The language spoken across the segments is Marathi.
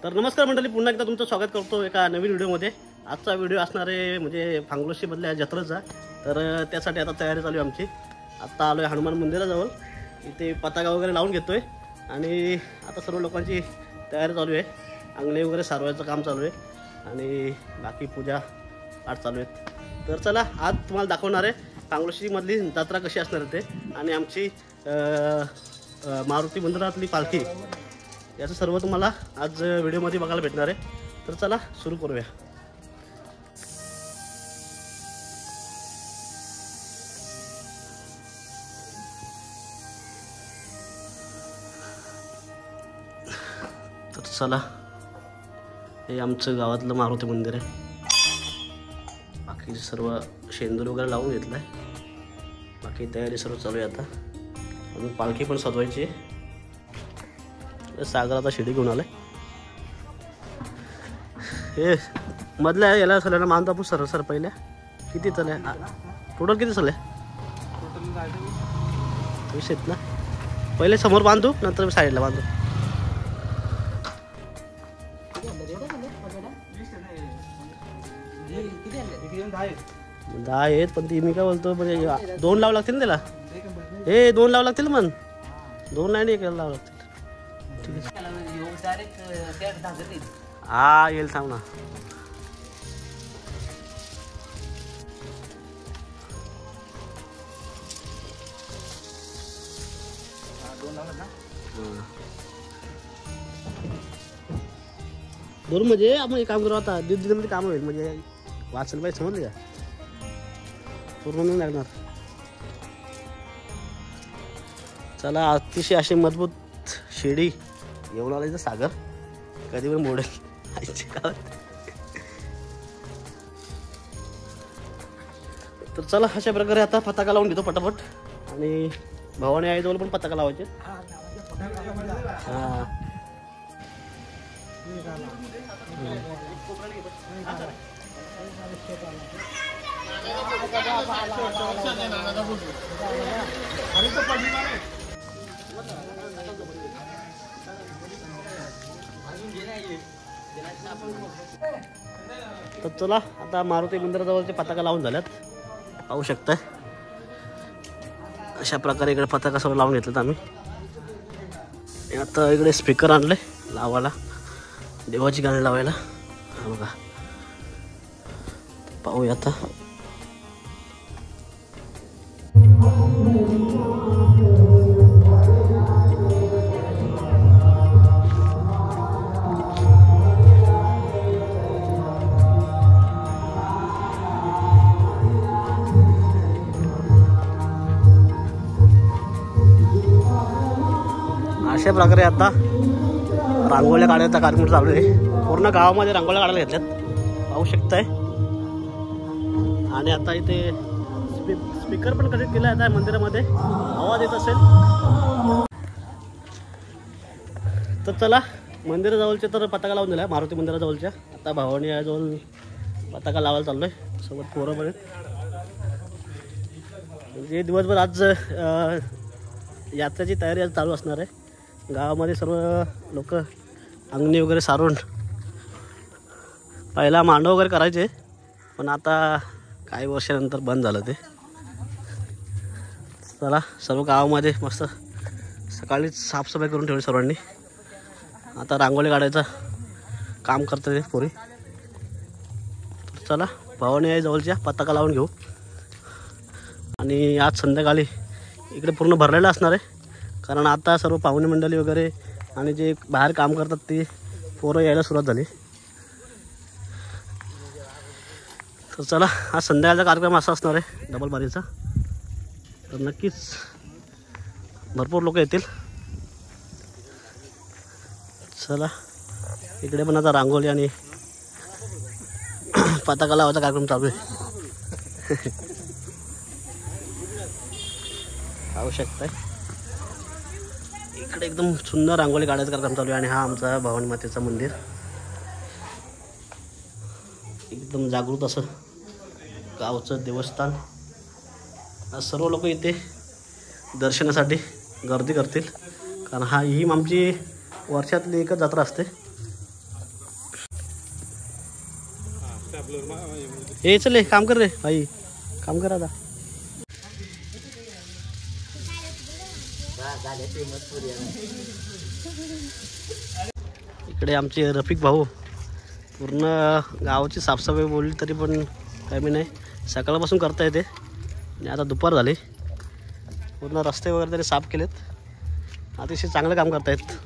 तर नमस्कार मंडळी, पुन्हा एकदा तुमचं स्वागत करतो एका नवीन व्हिडिओमध्ये। आजचा व्हिडिओ असणार आहे म्हणजे फांगलोशी बदल्या जत्रेचा। तर त्यासाठी आता तयारी चालू आहे आमची। आता आलोय हनुमान मंदिराजवळ, इथे पताका वगैरे लावून घेतोय आणि आता सर्व लोकांची तयारी चालू आहे। अंगणे वगैरे सारवायचं काम चालू आहे आणि बाकी पूजा पाठ चालू आहेत। तर चला आज तुम्हाला दाखवणार आहे फांगलोशी मधली जत्रा कशी असणार आहे ते, आणि आमची मारुती मंदिरातली पालखी, याचं सर्व तुम्हाला आज व्हिडिओमध्ये बघायला भेटणार आहे। तर चला सुरू करूया। तर चला, हे आमचं गावातलं मारुती मंदिर आहे। बाकीचे सर्व शेंदूर वगैरे लावून घेतलाय, बाकी तयारी सर्व चालू आहे। आता अजून पालखी पण सजवायची आहे। सागर आता शिडी घेऊन आलाय। हे मधल्या याला चला ना मानतापूर सर सर पहिल्या किती चले टोटल किती चले विषयत ना, पहिले समोर बांधू नंतर साईडला बांधू। दहा आहेत पण ती मी काय बोलतो म्हणजे 2 लाव लागतील ना त्याला। हे 2 लाव लागतील मन, 2 नाही एक लाव लागतील। हा येईल सांग ना। दोन म्हणजे आपण एक काम करू आता, 1.5 दिवसामध्ये काम होईल म्हणजे वाचलं पाहिजे, समजले का? पूर्ण नाही लागणार। चला, अतिशय अशी मजबूत शिडी येऊन आलाय सागर, कधी पण मोडेल। तर चला अशा प्रकारे आता पताका लावून घेतो पटापट, आणि भवानी आईजवळ पण पताका लावायचे। हा तर चला, आता मारुती मंदिराजवळचे पताका लावून झाल्यात, पाहू शकताय। अशा प्रकारे इकडे पताका सर्व लावून घेतलेत आम्ही। आता इकडे स्पीकर आणले लावायला, देवाची गाणी लावायला। हा बघा, पाहूया आता। अशा प्रकारे आता रांगोळ्या काढायचा कार्यक्रम चालू आहे। पूर्ण गावामध्ये रांगोळ्या काढायला घेतल्यात, पाहू शकताय। आणि आता इथे स्पीकर पण कनेक्ट केला आहे मंदिरामध्ये, आवाज येत असेल तर। चला, मंदिराजवळचे तर पताका लावून दिला मारुती मंदिराजवळच्या। आता भवानी जवळ पताका लावायला चाललोय, सोबत पोरं पण। म्हणजे दिवसभर आज यात्रेची तयारी आज चालू असणार आहे। गावामध्ये सर्व लोक अंगणी वगैरे सारून, पहिला मांडव वगैरे करायचे पण आता काही वर्षानंतर बंद झालं ते। चला, सर्व गावामध्ये मस्त सकाळीच साफसफाई करून ठेवली सर्वांनी। आता रांगोळी काढायचं काम करते पोरी। चला, भवानी आई जवळच्या पताका लावून घेऊ। आणि आज संध्याकाळी इकडे पूर्ण भरलेलं असणार आहे, कारण आता सर्व पाहुणे मंडळी वगैरे आणि जे बाहेर काम करतात ते पोरं यायला सुरुवात झाली। तर चला, हा संध्याकाळचा कार्यक्रम असा असणार आहे डबल बारीचा, तर नक्कीच भरपूर लोक येतील। चला, इकडे पण आता रांगोळी आणि पताका लावायचा कार्यक्रम चालू आहे। पाहू शकताय, इकडे एकदम सुंदर रांगोळी काढायचं कार्यक्रम चालू आहे। आणि हा आमचा भवानी मातेचं मंदिर, एकदम जागृत असं गावचं देवस्थान। सर्व लोक इथे दर्शनासाठी गर्दी करतील, कारण ही आमची वर्षातली एकच जत्रा असते। ए चले काम कर रे भाई, काम कर आता. इकडे आमचे रफिक भाऊ पूर्ण गावाची साफसफाई बोलली तरी पण कमी नाही, सकाळपासून करता येते. आणि आता दुपार झाली, पूर्ण रस्ते वगैरे तरी साफ केलेत. अतिशय चांगलं काम करतायत.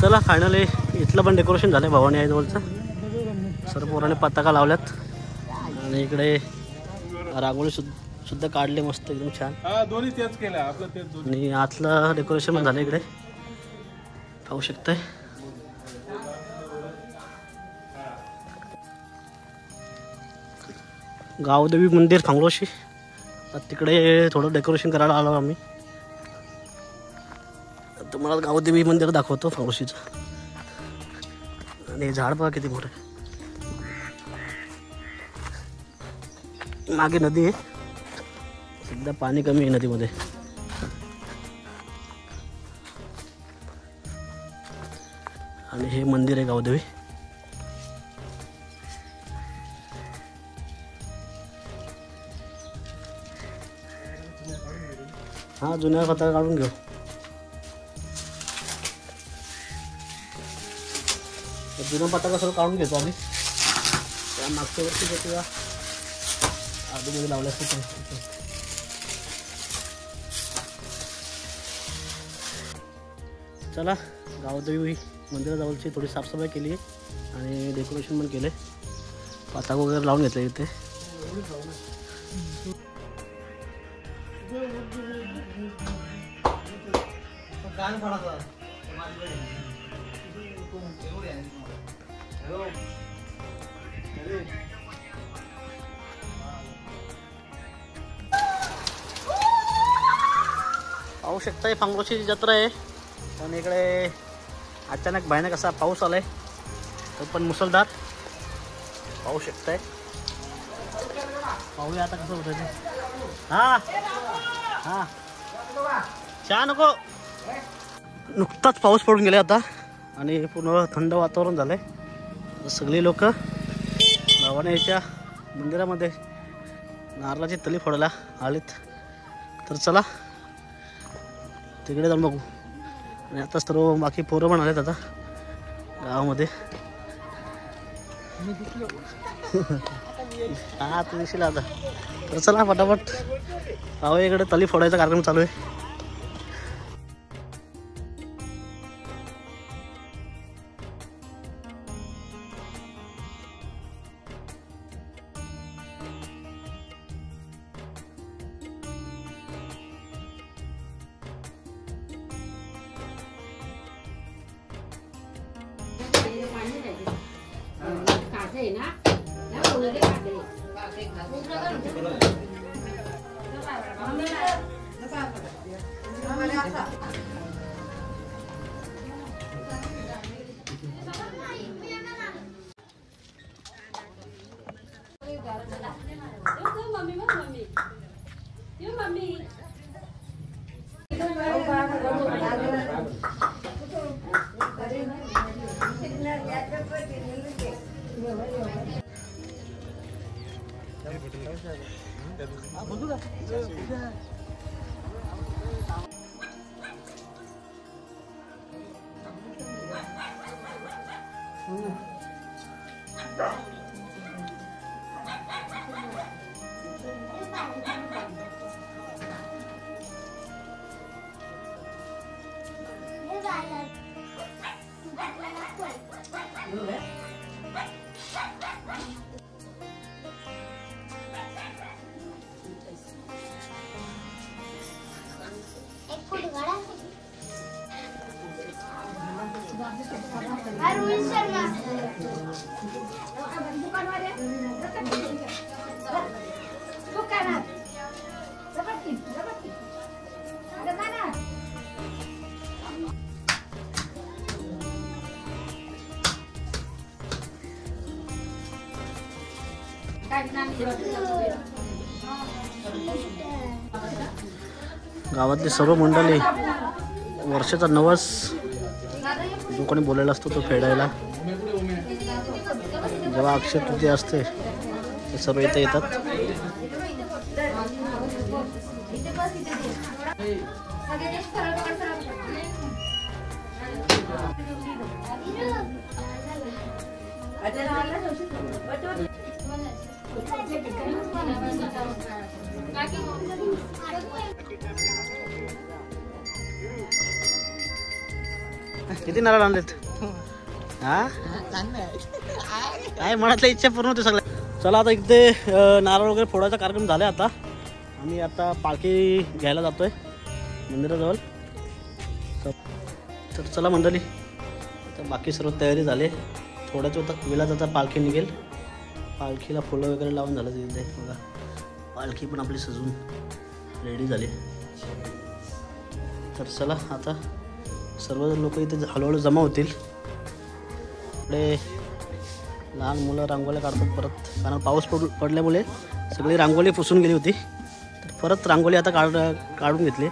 चला फायनली इथलं पण डेकोरेशन झालं भवानी आहे जवळचं. सर्व पोराने पताका लावल्यात आणि इकडे रांगोळी सुद्धा काढले मस्त एकदम छान. दोन्ही तेच केलं आपलं तेच. आणि आतलं डेकोरेशन पण झालं इकडे पाहू शकताय. गावदेवी मंदिर फांगलोशी, तिकडे थोडं डेकोरेशन करायला आलो आम्ही. तुम्हाला गावदेवी मंदिर दाखवतो फांगलोशीचं. आणि झाड बघा किती मोठं आहे. मागे नदी आहे, सध्या पाणी कमी आहे नदीमध्ये. आणि हे मंदिर आहे गावदेवी. हा जुन्या पताका काढून घेऊ. जुना पताका सर्व काढून घेतो आम्ही. त्या मागच्या वर्षी किंवा आधीमध्ये लावले असते. चला गावदेवी मंदिराजवळची थोडी साफसफाई केली आहे आणि डेकोरेशन पण केले. पताका वगैरे लावून घेतले इथे. पाहू शकताय फांगलोशी जत्रा आहे. पण इकडे अचानक भयानक असा पाऊस आलाय, तो पण मुसळधार. पाहू शकताय. पाहूया आता कसं होतं ते. हा हा चहा नको. नुकताच पाऊस पडून गेला आता आणि पूर्ण थंड वातावरण झालंय. सगळी लोक भवानीच्या मंदिरामध्ये नारळाची तली फोडायला आलीत. तर चला तिकडे जाऊन बघू. आणि आता सर्व बाकी पोरं पण आलेत आता गावामध्ये. हा तू दिसेल आता. तर चला फटाफट पाहूया. इकडे तली फोडायचा कार्यक्रम चालू आहे. रोहित शर्मा गावातली सर्व मंडळी वर्षाचा नवस जो कोणी बोलायला असतो तो फेडायला जेव्हा अक्षय तृतीया असते ते सर्व इथे येतात. किती नारळ आणलेत? हा काय मनातल्या इच्छा पूर्ण होते सगळ्या. चला आता इथे नारळ वगैरे फोडायचा कार्यक्रम झाला. आता आम्ही आता पालखी घ्यायला जातोय मंदिराजवळ. तर चला मंडळी, तर बाकी सर्व तयारी झाली. थोड्याच होता वेळात आता पालखी निघेल. पालखीला फुलं वगैरे लावून झालं तिथे बघा. पालखी पण आपली सजून रेडी झाली. तर चला आता सर्व लोक इथे हळूहळू जमा होतील. इकडे लहान मुलं रांगोळ्या काढतात परत, कारण पाऊस पडल्यामुळे सगळी रांगोळी पुसून गेली होती. तर परत रांगोळी आता काढून घेतली.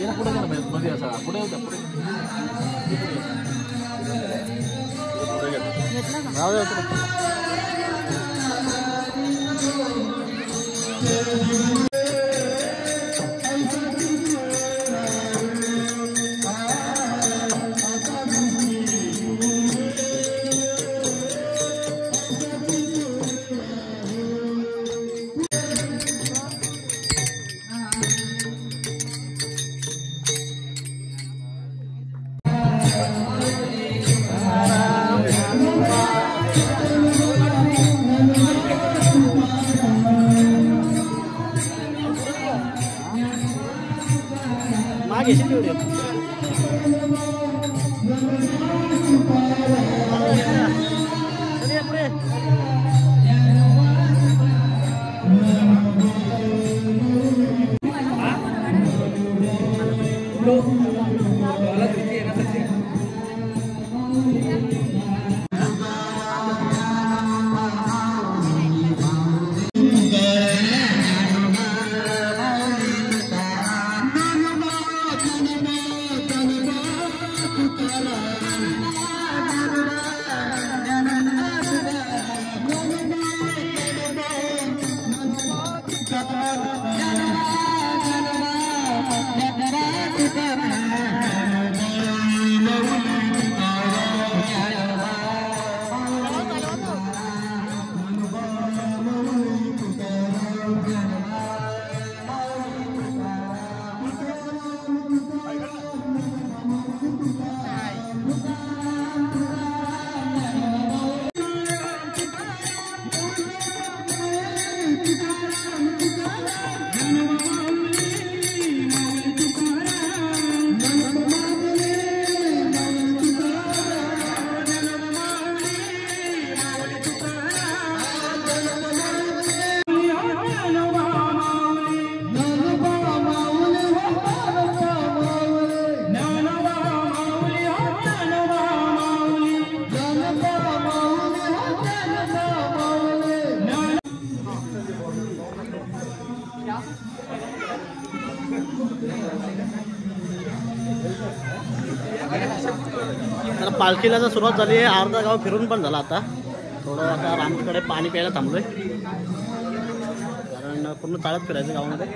याला पुढे घ्या मध्ये असा पुढे होता पुढे राहू द्या मागे शिकवले पुढे तर पालखीला जर सुरुवात झाली आहे, अर्धा गाव फिरून पण झाला आता. थोडं आता रामकडे पाणी प्यायला थांबलोय, कारण पूर्ण चालत फिरायचं गावामध्ये.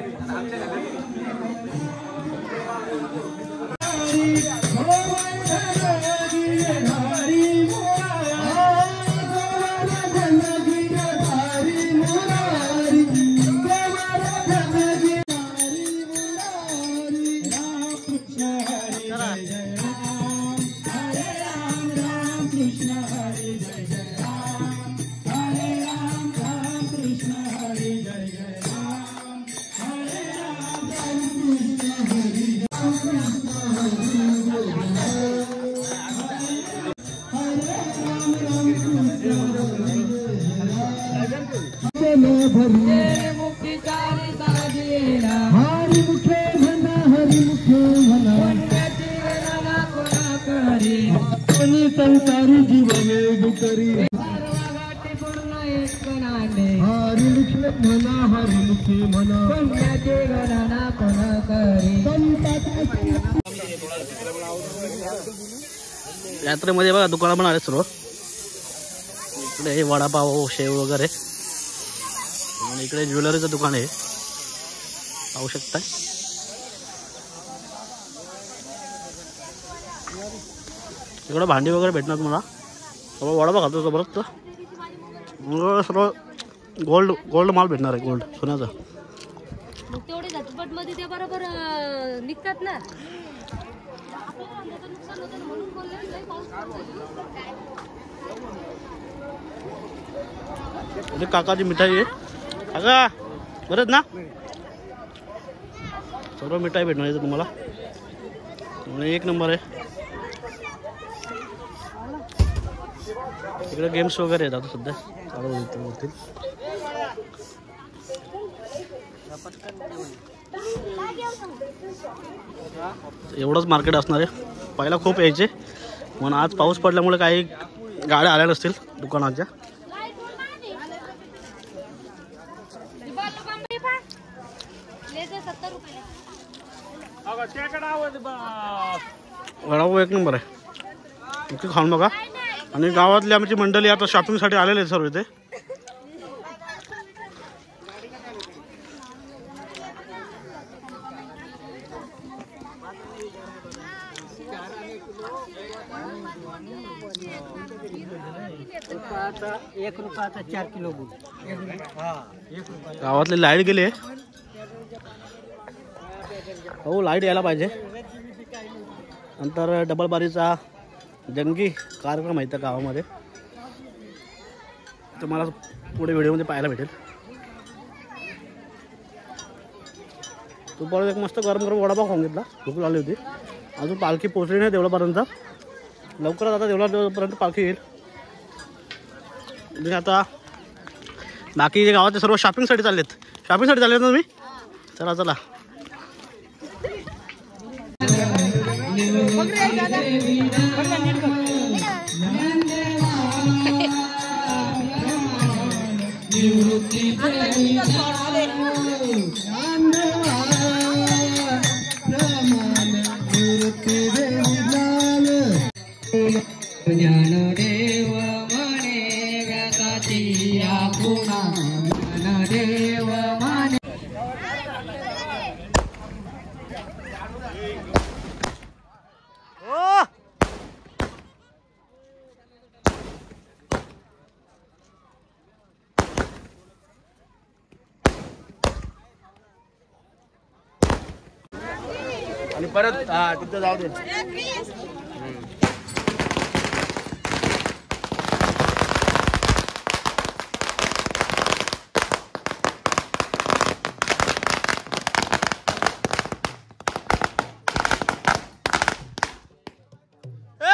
संसारी जीवने दुकरी हरी लिखले म्हणा हरी लिखी म्हणा यात्रेमध्ये बघा दुकानं पण आले सर्व. इकडे वडापाव शेव वगैरे, आणि इकडे ज्वेलरीचं दुकान आहे, पाहू शकता. इकडे भांडी वगैरे भेटणार तुम्हाला. सर्व वडापाव खातो जबरदस्त. सर्व गोल्ड माल भेटणार आहे, गोल्ड सोन्याचा. तेवढे झटपट मध्ये ते बरोबर निघतात ना. काकाची मिठाई आहे. काका बरंच ना, सर्व मिठाई भेटणार आहे तुम्हाला, आणि एक नंबर आहे. इकडे गेम्स वगैरे आहेत आता सध्या चालू होतील. एवढंच मार्केट असणार आहे. पहिला खूप यायचे, म्हणून आज पाऊस पडल्यामुळे काही गाड्या आल्या नसतील दुकानाच्या. ले 70 रुपये. वडापाव एक नंबर आहे, नक्की खाऊन बघा. आणि गावातली आमची मंडळी आता शॉपिंगसाठी आलेले आहेत सर्व इथे. ₹1 4 किलो गुळ. गावातली लाईट गेली. हो, लाईट यायला पाहिजे. नंतर डबल बारीचा जंगी कार्यक्रम आहे त्या गावामध्ये, तुम्हाला पुढे व्हिडिओमध्ये पाहायला भेटेल. तू परत एक मस्त गरम गरम वडापाव खाऊन घेतला, भूक लागली होती. अजून पालखी पोचली नाही देवळापर्यंत, लवकरच आता देवळापर्यंत पालखी येईल. आता बाकी जे गावातले सर्व शॉपिंगसाठी चाललेत ना तुम्ही. चला चला. ज्ञानदेव म्हणे जगाची आपुणा, ज्ञानदेव म्हणे. आणि परत तिथं जाऊ दे.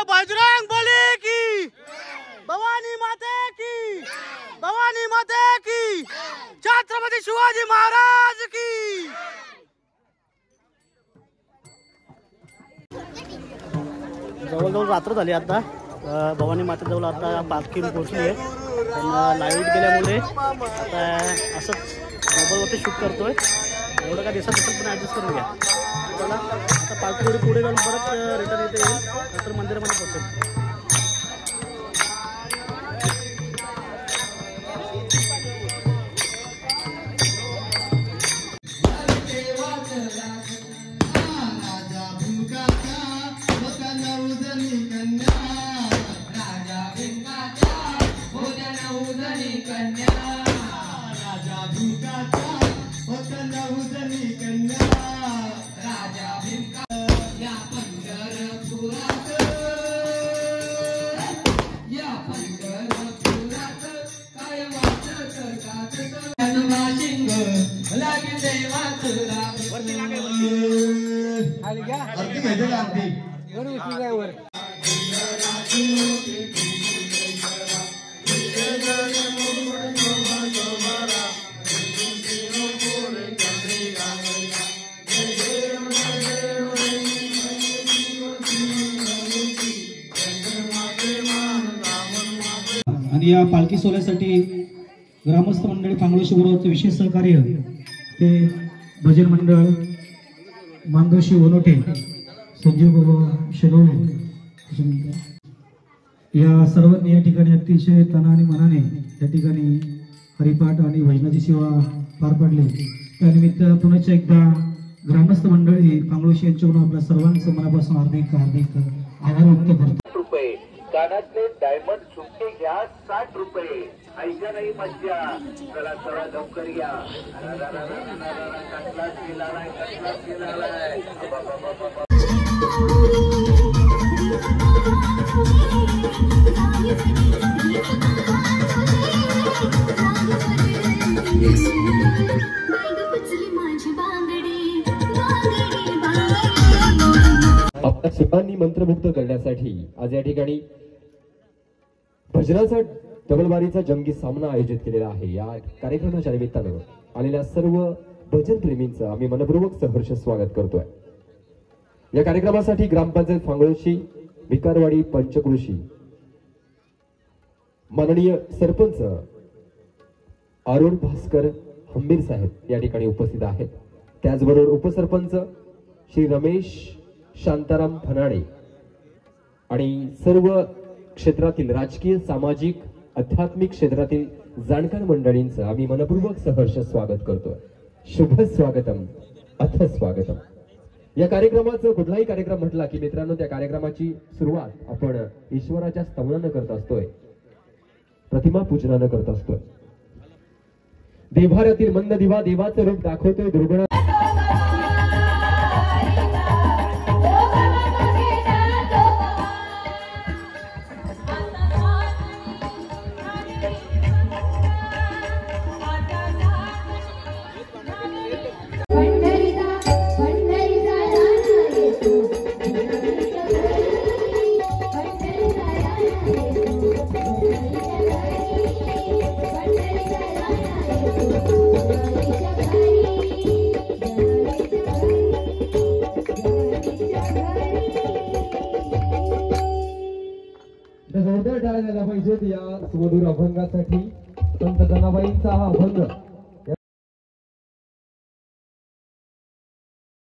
बजरंग बली की, भवानी माते की, भवानी माते की, छत्रपती शिवाजी महाराज की. जवळजवळ रात्र झाली आता. भवानी मातेजवळ आता पालखी पोहोचली आहे. पण लाईट गेल्यामुळे आता असंच मोबाईलवरती शूट करतोय. एवढं काय दिसत पण ॲडजस्ट करून घ्या. चला आता पालखी थोडी पुढे जाऊन परत रिटर्न येते येईल, नंतर मंदिरामध्ये पोहोचेल. आणि या पालखी सोहळ्यासाठी ग्रामस्थ मंडळी फांगलोशी बरोबरचे विशेष सहकार्य ते भजन मंडळ मांगोशी ओनोटे, संजीव बाबा शेलोळे, या सर्वांनी या ठिकाणी अतिशय तन आणि मनाने या ठिकाणी हरिपाठ आणि भजनाची सेवा पार पाडली. त्यानिमित्त पुनश्च एकदा ग्रामस्थ मंडळी फांगलोशी यांच्याकडून आपल्या सर्वांचं मनापासून हार्दिक हार्दिक आभार व्यक्त करतो. कानातले डायमंड झुमके घ्या ₹60. ऐका नाही मज्जा, चला चला लवकर या. कटलाच गेलाय, कटलाच गेलाय. आपल्या सर्वांनी मंत्रमुग्ध करण्यासाठी आज या ठिकाणी भजनाचा डबलबारीचा जंगी सामना आयोजित केलेला आहे. या कार्यक्रमाच्या निमित्तानं आलेल्या सर्व भजन प्रेमींचं आम्ही मनपूर्वक सहर्ष स्वागत करतोय. या कार्यक्रमासाठी ग्रामपंचायत फांगलोशी, भिकारवाडी, पंचकृषी माननीय सरपंच अरुण भास्कर हंबीर साहेब या ठिकाणी उपस्थित आहेत. त्याचबरोबर उपसरपंच श्री रमेश शांताराम फनाडे आणि सर्व क्षेत्रातील राजकीय, सामाजिक, आध्यात्मिक क्षेत्रातील जाणकार मंडळींचं आम्ही मनपूर्वक सहर्ष स्वागत करतोय. शुभ स्वागतम, अथ स्वागतम. या कार्यक्रमाचं कुठलाही कार्यक्रम म्हटला की मित्रांनो त्या कार्यक्रमाची सुरुवात आपण ईश्वराच्या स्तवनानं करत असतोय, प्रतिमा पूजनानं करत असतोय. देव्हाऱ्यातील मंद दिवा देवाचं रूप दाखवतोय. दुर्गुणा जोरदार टाळ्या द्यायला पाहिजेत या सुमधुर अभंगासाठी. संत जनाबाईंचा हा अभंग